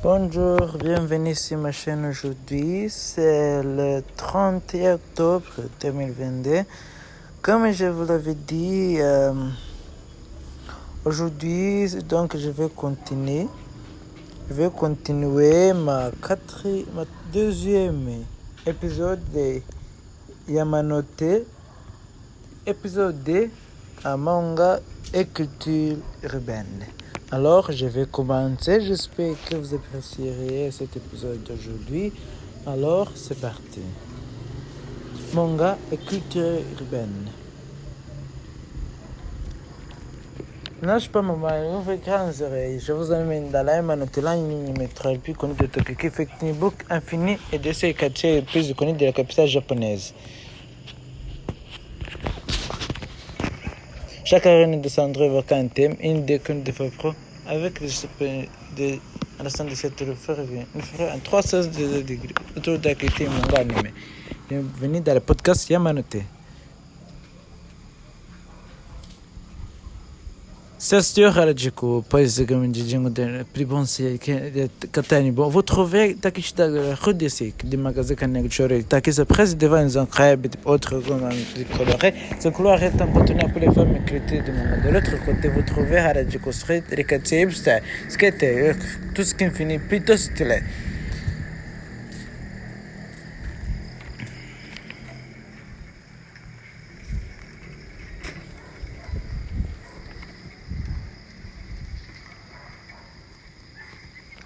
Bonjour, bienvenue sur ma chaîne aujourd'hui. C'est le 31 octobre 2022. Comme je vous l'avais dit, aujourd'hui, donc je vais continuer. Ma deuxième épisode de Yamanote, épisode 2 à manga et culture urbaine. Alors, je vais commencer. J'espère que vous apprécierez cet épisode d'aujourd'hui. Alors, c'est parti. Manga et culture urbaine. Nage pas maman, vous faites grandes oreilles. Je vous amène dans la Yamanote, là, une métropole plus connue de Tokyo, qui fait une boucle infinie et de ses quartiers les plus connus de la capitale japonaise. Chaque arène descendrait évoquant un thème, une déconne de feu pro, avec à l'instant de cette revue, nous ferons un 360 degrés autour de la culture manga animé. Bienvenue dans le podcast Yamanote. Sestio Harajuku, paese comme Jingo de Pribonsi, Katanibo. Vous trouvez Takishita Rudesik, des magasins Kanegchori, Takis presse devant un incroyable autre coloré. Ce couloir est un conteneur pour les femmes écritées du monde. De l'autre côté, vous trouvez Harajuku Street, les quartiers hipster, skate, tout ce qui finit plutôt stylé.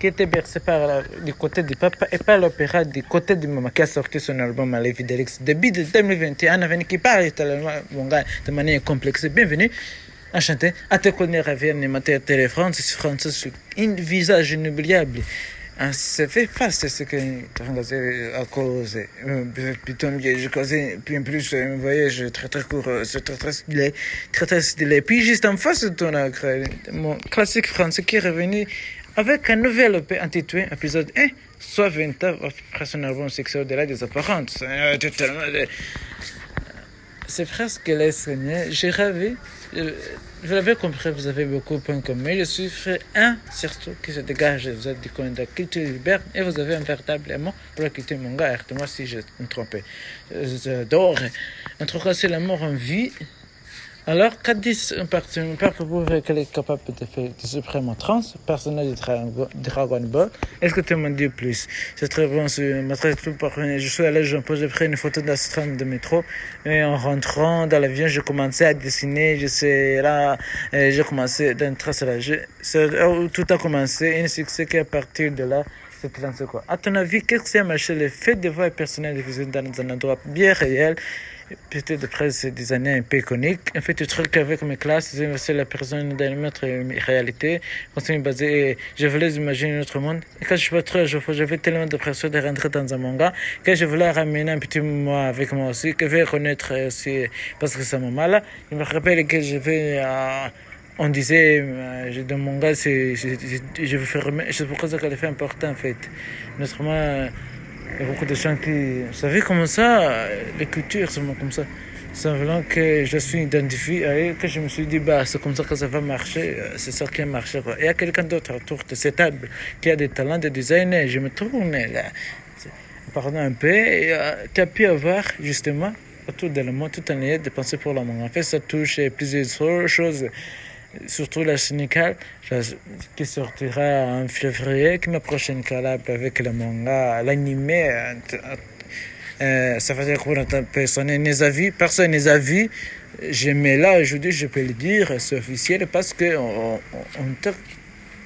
Qui était bercé du côté du papa et par l'opéra du côté de maman qui a sorti son album à l'Evidelix début de 2021 avec qui parle italien de manière complexe. Bienvenue, enchanté, à te connaître avec animateur Télé France, sur un visage inoubliable. C'est fait face à ce que à cause putain je causais puis en plus un voyage très court, c'est très stylé. Puis juste en face de ton mon classique français qui est revenu avec un nouvel EP intitulé épisode 1, soit 20 ans après son album sexuel au-delà des apparences. C'est presque les soignés. J'ai rêvé, je l'avais compris, vous avez beaucoup de points communs. Je suis fait un, surtout, qui se dégage. Vous êtes du coin de la culture urbaine et vous avez un véritable amour pour la culture manga. Arrête-moi si je me trompe. J'adore. En tout cas, c'est l'amour en vie. Alors, Kadis, un partenaire pour qu'elle est capable de faire du suprême trans, personnage de Dragon Ball. Est-ce que tu m'en dis plus? C'est très bon, je suis allé, j'ai pris une photo de la tram de métro, et en rentrant dans l'avion, j'ai commencé à dessiner, j'ai commencé dans une trace là, tout a commencé, et un succès qui à partir de là, c'est quoi. À ton avis, qu'est-ce que c'est marché le fait de voir un personnage diffusé dans un endroit bien réel, peut-être après des années un peu iconiques. En fait, le truc avec mes classes, c'est la personne dans notre réalité. Quand c'est basé, je voulais imaginer notre monde. Et quand je suis pas trop, j'avais tellement de pression de rentrer dans un manga que je voulais ramener un petit moi avec moi aussi, que je vais connaître aussi, parce que c'est moment là. Je me rappelle que je vais on disait, dans mon manga, je veux faire, c'est pour ça qu'elle est fait important en fait. Notamment, il y a beaucoup de gens qui... Vous savez comment ça, les cultures sont comme ça. C'est vraiment que je suis identifié et que je me suis dit, c'est comme ça que ça va marcher, c'est ça qui a marché. Quoi. Il y a quelqu'un d'autre autour de cette table qui a des talents de design et je me tourne là, pardon un peu, et tu as pu avoir justement autour de le monde tout en ayant de penser pour le monde. En fait, ça touche plusieurs choses. Surtout la syndicale qui sortira en février, qui est ma prochaine collab avec le manga, l'animé. Ça veut dire que personne n'est avis. Personne n'est avis. Mais là, aujourd'hui, je peux le dire, c'est officiel parce que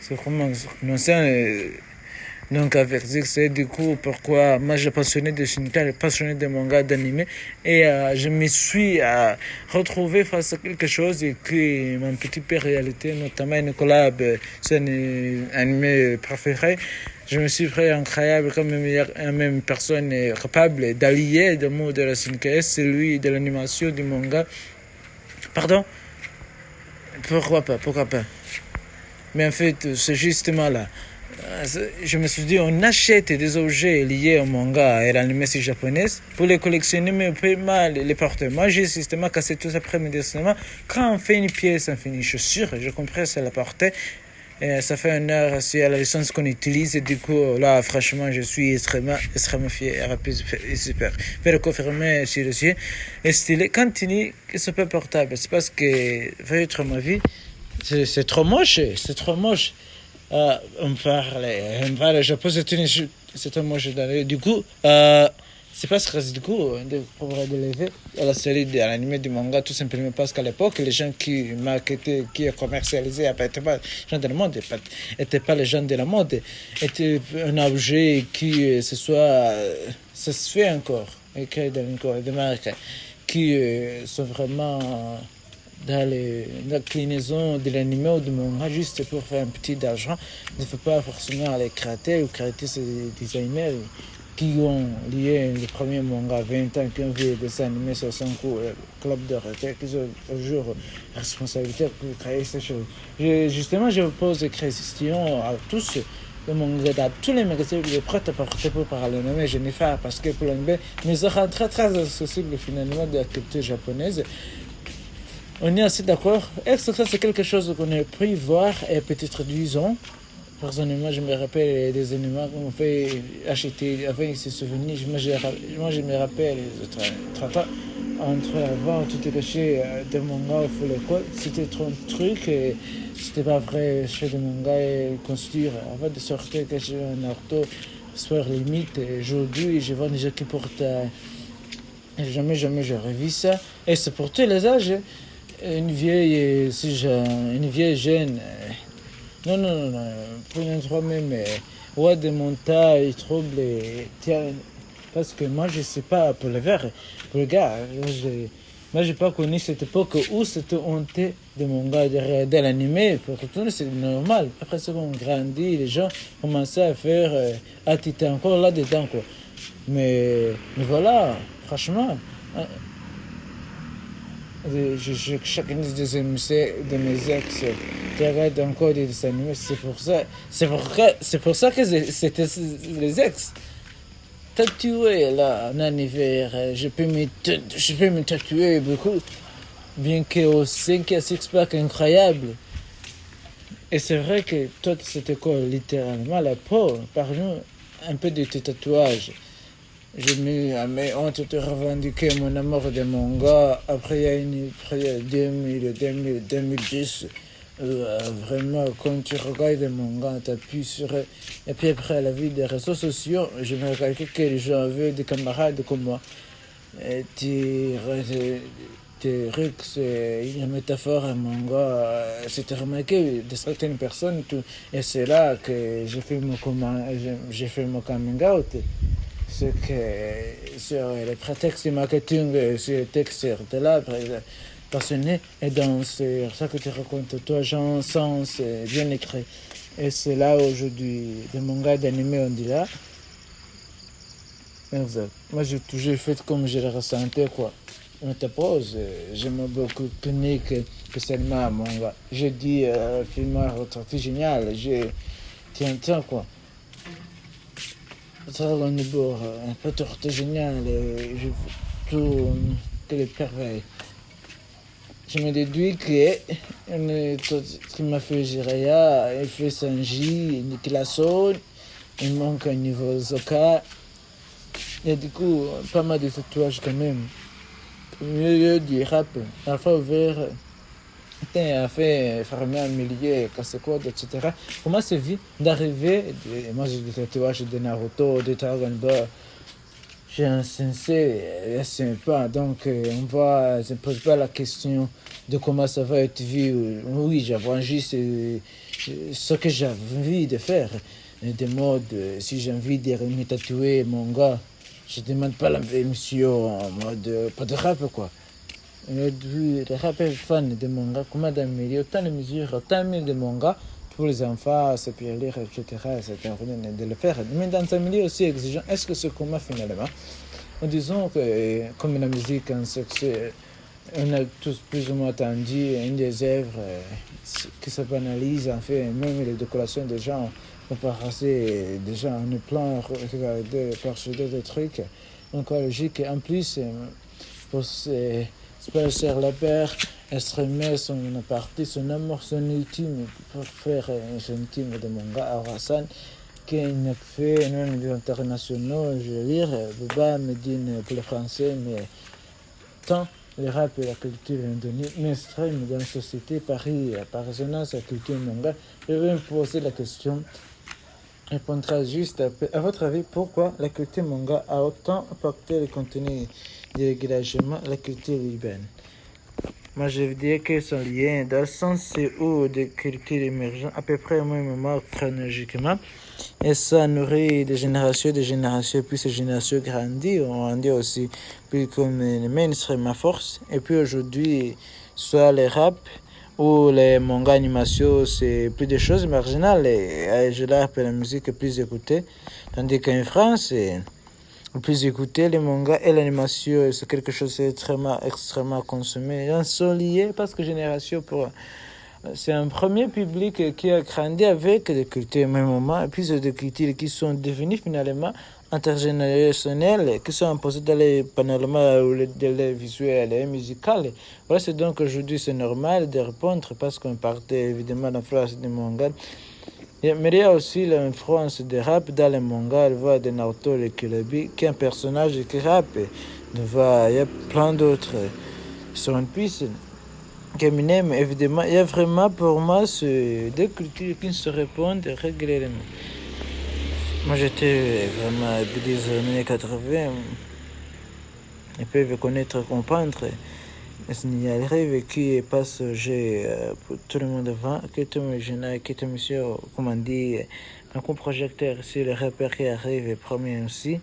c'est vraiment un ancien. Donc, avec c'est du coup pourquoi moi j'ai passionné de syndical, passionné de manga, d'anime, et je me suis retrouvé face à quelque chose et que mon petit peu réalité, notamment une collab, c'est un anime préféré. Je me suis fait incroyable comme même personne capable d'allier le mot de la syndical, celui de l'animation du manga. Pardon? Pourquoi pas? Mais en fait, c'est justement là. Je me suis dit, on achète des objets liés au manga et à l'animation japonaise pour les collectionner, mais on peut mal les porter. Moi, j'ai systématiquement cassé tout après médiatiquement. Quand on fait une pièce, on fait une chaussure, je comprends, c'est la porter. Et ça fait 1 heure aussi à la licence qu'on utilise. Et du coup, là, franchement, je suis extrêmement fier. Et super. Faire confirmer sur le ciel. Et stylé. Quand il dit que c'est pas portable, c'est parce que, votre ma vie, c'est trop moche. C'est trop moche. On me parle, je pose c'est trop moche. Du coup, c'est pas ce du coup de pouvoir élever à la série à l'anime du manga tout simplement parce qu'à l'époque les gens qui marketaient, qui commercialisaient n'étaient pas les gens de la mode, étaient pas les gens de la mode, étaient un objet qui ça se fait encore et créé dans des marques qui sont vraiment dans l'inclinaison de l'anime ou du manga juste pour faire un petit d'argent. Il ne faut pas forcément les créer ou créer ces designers qui ont lié le premier manga à 20 ans, qui ont vu des animés sur son coup, club de retraite, qui ont toujours responsabilité pour créer ces choses. Justement, je vous pose des questions à tous. Le manga dans tous les magasins il est prêt à porter pour parler mais je n'ai pas parce que pour l'anime mais ça rend très très accessible finalement de la culture japonaise. On est assez d'accord. Est-ce que ça c'est quelque chose qu'on a pu voir et peut-être disons. Personnellement, je me rappelle des éléments qu'on fait acheter avec ces souvenirs. Moi, je me rappelle les 30 ans. Avant, tout est caché des mangas pour l'école. C'était trop un truc. Et c'était pas vrai chez des mangas et construire. Avant de sortir, cacher un Naruto, sport limite. Aujourd'hui, je vois des gens qui portent. Jamais j'ai revu ça. Et c'est pour tous les âges. Une vieille jeune. Non. Prenez toi-même. Ouais, des montagnes, troubles. Tiens, parce que moi, je sais pas, pour le verre, pour le gars, moi, j'ai pas connu cette époque où c'était honté de manga, de regarder l'animé. Pour retourner, c'est normal. Après ça, on grandit, les gens commençaient à faire, t'es encore là-dedans, quoi. Mais voilà, franchement. Chacun de mes ex qui regarde encore des dessins animés, c'est pour ça que c'était les ex. Tatouer là, en anniversaire, je peux me tatouer beaucoup, bien qu'au 5 à 6 pack incroyable. Et c'est vrai que toi, c'était quoi, littéralement, la peau, parle-nous un peu de tes tatouages. J'ai mis à mes honte de revendiquer mon amour de manga. Après, il y a 2010. Vraiment, quand tu regardes des mangas, tu appuies sur eux. Et puis après, la vie des réseaux sociaux, je me rappelle que les gens avaient des camarades comme moi. Tu c'est une métaphore, un manga. C'était remarqué de certaines personnes. Et c'est là que j'ai fait mon coming out. C'est que sur les prétextes du marketing, sur les textes de là, passionné, et dans c'est ça que tu racontes, toi, Jean, sens, bien écrit. Et c'est là aujourd'hui, des mangas d'animé, on dit là. Exact. Moi, j'ai toujours fait comme je le ressentais, quoi. On te pose, j'aime beaucoup que seulement un manga. J'ai dit, film retraité génial, tiens, quoi. Ça, on est beau, un peu torté génial, tout les pervers. Je me déduis que qui m'a fait Jiraya, il fait Sanji, Nicolas Soul, il manque un niveau Zoka. Et du coup, pas mal de tatouages quand même. Mieux du rap, à la fois ouvert. A fait fermer un millier, casse code, etc. Comment c'est vite d'arriver, moi j'ai des tatouages de Naruto, de Dragon Ball, j'ai un sensei, sympa, donc je ne pose pas la question de comment ça va être vu. Oui, j'avance juste ce que j'ai envie de faire. De mode, si j'ai envie de me tatouer mon gars, je ne demande pas la permission en mode, pas de rap quoi. Les rappeurs fans de manga, comment d'améliorer autant de mesures, autant de manga pour les enfants, se faire lire, etc. C'est un de le faire. Mais dans un milieu aussi exigeant, est-ce que c'est comment finalement? En disant que, comme la musique, on a tous plus ou moins entendu une des œuvres qui se banalise, en fait, même les décorations des gens, on peut passer déjà en plan, regarder, persuader des trucs, donc logique. En plus, pour c'est pas cher la paire, exprimer son partie, son amour, son ultime pour faire un ultime de manga à Hassan qui a fait un niveau international. Je veux dire, Baba Medine pour le français, mais tant le rap et la culture mainstream dans la société, Paris, par résonance à la culture manga, je vais me poser la question. Répondra juste à votre avis, pourquoi la culture manga a autant impacté le contenu de régulagement la culture urbaine? Moi, je veux dire qu'ils sont liés dans le sens où des cultures émergentes à peu près au même moment chronologiquement, et ça nourrit des générations, puis ces générations grandissent, on dit aussi, puis comme le mainstream à force, et puis aujourd'hui, soit les rap, ou les mangas animation, c'est plus des choses marginales, et je l'appelle la musique plus écoutée, tandis qu'en France, le plus écouté, les mangas et l'animation, c'est quelque chose extrêmement consommé. Ils sont liés parce que c'est un premier public qui a grandi avec des cultures au même moment, et puis c'est des cultures qui sont devenues finalement intergénérationnelles, qui sont imposées dans les panoramas les visuels et musicaux. Voilà, c'est donc aujourd'hui c'est normal de répondre parce qu'on partait évidemment de l'influence des mangas. Mais il y a aussi l'influence des rap dans les mangas. On voit de Naruto et Kilabi, qui est un personnage qui rappe. Il y a plein d'autres. Sur One Piece, Eminem, évidemment. Il y a vraiment pour moi deux cultures qui se répondent régulièrement. Moi j'étais vraiment des années 80. Ils peuvent connaître, comprendre. Il arrive qui est passager pour tout le monde avant, qui est monsieur, comme on dit, un coup projecteur ici, le repère qui arrive premier aussi.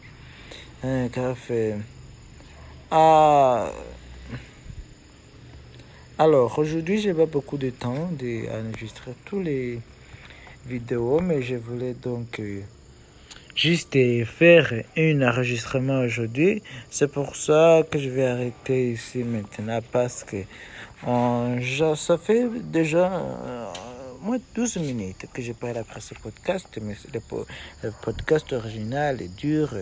Alors, aujourd'hui, j'ai pas beaucoup de temps d'enregistrer tous les vidéos, mais je voulais donc juste faire un enregistrement aujourd'hui. C'est pour ça que je vais arrêter ici maintenant parce que ça fait déjà moins de 12 minutes que je parle après ce podcast, mais le podcast original dure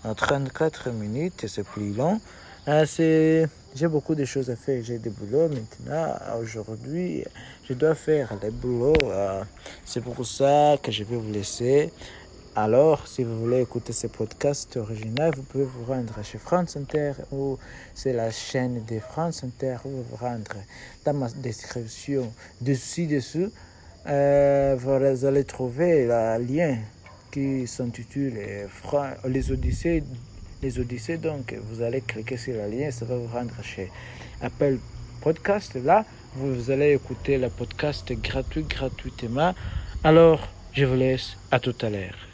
34 minutes, c'est plus long. J'ai beaucoup de choses à faire, j'ai des boulots maintenant. Aujourd'hui, je dois faire les boulots. C'est pour ça que je vais vous laisser. Alors, si vous voulez écouter ce podcast original, vous pouvez vous rendre chez France Inter ou c'est la chaîne de France Inter ou vous rendre dans ma description dessous. Vous allez trouver le lien qui s'intitule Les Odyssées. Donc, vous allez cliquer sur le lien, ça va vous rendre chez Apple Podcast. Là, vous allez écouter le podcast gratuitement. Alors, je vous laisse à tout à l'heure.